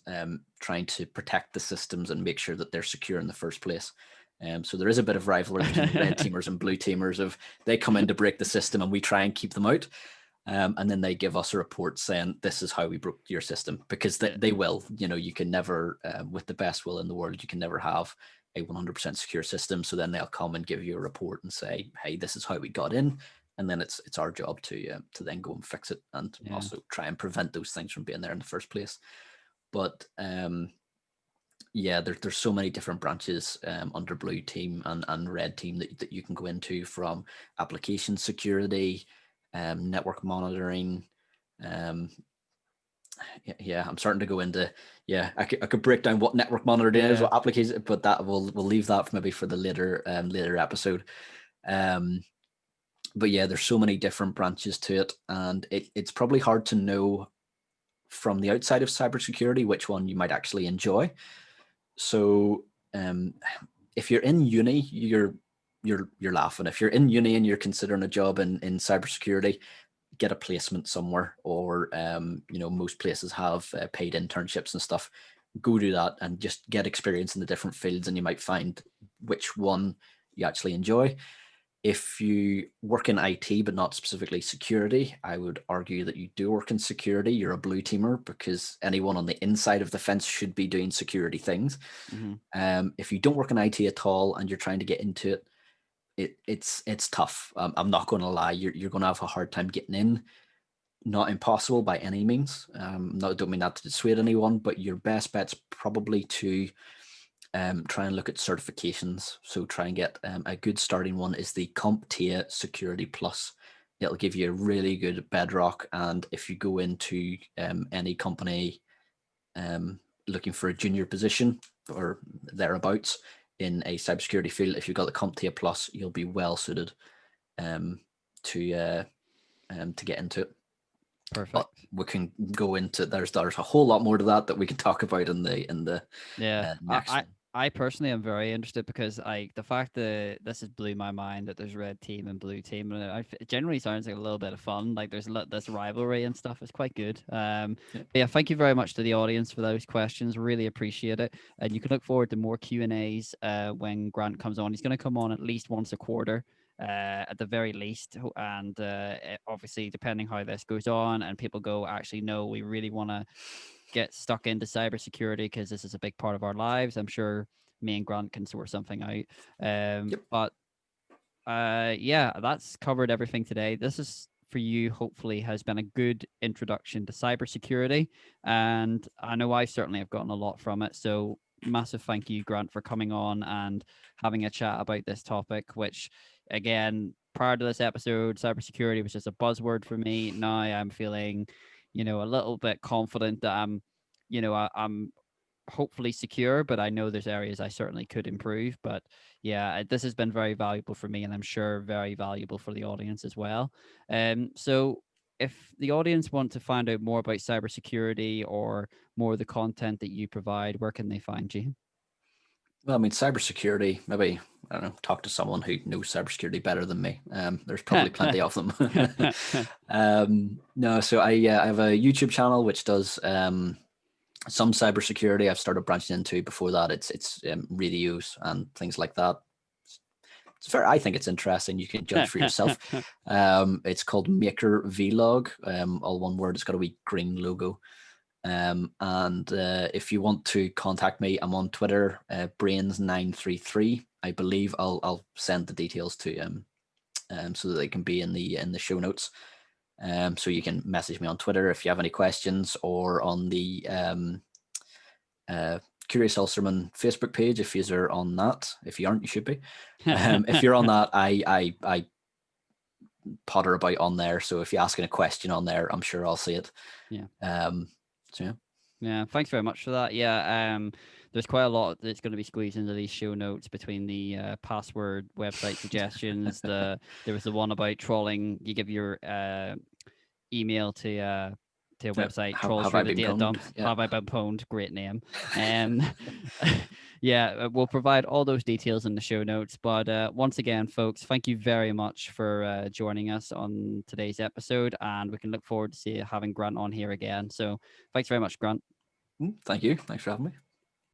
trying to protect the systems and make sure that they're secure in the first place. So there is a bit of rivalry between red teamers and blue teamers. Of they come in to break the system and we try and keep them out, and then they give us a report saying this is how we broke your system, because Yeah. they will. You can never, with the best will in the world, you can never have a 100% secure system. So then they'll come and give you a report and say, hey, this is how we got in, and then it's our job to then go and fix it, and Yeah. also try and prevent those things from being there in the first place. But yeah, there's so many different branches under blue team and red team that you can go into, from application security, network monitoring. um, yeah, I'm starting to go into, yeah, I could break down what network monitoring is, Yeah. what application, but that we'll leave that maybe for the later episode. um, but yeah, there's so many different branches to it, and it's probably hard to know from the outside of cybersecurity which one you might actually enjoy. So um, if you're in uni, you're laughing. If you're in uni and you're considering a job in cybersecurity, get a placement somewhere, or most places have paid internships and stuff. Go do that and just get experience in the different fields, and you might find which one you actually enjoy. If you work in IT but not specifically security, I would argue that you do work in security. You're a blue teamer, because anyone on the inside of the fence should be doing security things. Mhm. If you don't work in IT at all and you're trying to get into it, it's tough. I'm not going to lie. You're going to have a hard time getting in. Not impossible by any means. Don't mean that to dissuade anyone, but your best bet's probably to try and look at certifications. So try and get a good starting one is the CompTIA Security Plus. It'll give you a really good bedrock, and if you go into any company looking for a junior position or thereabouts in a cybersecurity field, if you've got the CompTIA Plus, you'll be well suited um, to get into it. But Perfect. we can go into there's a whole lot more to that we can talk about in the Yeah, next one. I personally am very interested, because the fact that this has blew my mind, that there's red team and blue team, and it generally sounds like a little bit of fun. Like there's this rivalry and stuff. It's quite good. Yeah. But yeah, thank you very much to the audience for those questions. Really appreciate it, and you can look forward to more Q&As when Grant comes on. He's going to come on at least once a quarter. At the very least, and obviously depending how this goes on and people go, actually no, we really want to get stuck into cybersecurity because this is a big part of our lives. I'm sure me and Grant can sort something out. Yep. But yeah, that's covered everything today. This is for you, hopefully, has been a good introduction to cybersecurity. And I know I certainly have gotten a lot from it. So massive thank you, Grant, for coming on and having a chat about this topic, which, again, prior to this episode, cybersecurity was just a buzzword for me. Now I'm feeling, a little bit confident that I'm hopefully secure, but I know there's areas I certainly could improve. But yeah, this has been very valuable for me, and I'm sure very valuable for the audience as well. So if the audience want to find out more about cybersecurity or more of the content that you provide, where can they find you? Well, I mean, cybersecurity, maybe, I don't know, talk to someone who knows cybersecurity better than me. There's probably plenty of them. No, so I have a YouTube channel which does some cybersecurity. I've started branching into. Before that, it's radios and things like that. It's very, I think it's interesting. You can judge for yourself. It's called Maker Vlog. All one word. It's got a wee green logo. And if you want to contact me, I'm on Twitter, brains933. I believe I'll send the details to so that they can be in the show notes. So you can message me on Twitter if you have any questions, or on the Curious Ulsterman Facebook page if you're on that. If you aren't, you should be. If you're on that, I potter about on there. So if you're asking a question on there, I'm sure I'll see it. Yeah. So yeah. Yeah, thanks very much for that. Yeah, there's quite a lot that's going to be squeezed into these show notes between the password website suggestions. There was the one about trolling. You give your email to a website, trolls Have through I the been data pwned? dump. Yeah. Have I been pwned? Great name. Yeah, we'll provide all those details in the show notes. But once again, folks, thank you very much for joining us on today's episode, and we can look forward to having Grant on here again. So thanks very much, Grant. Thank you. Thanks for having me.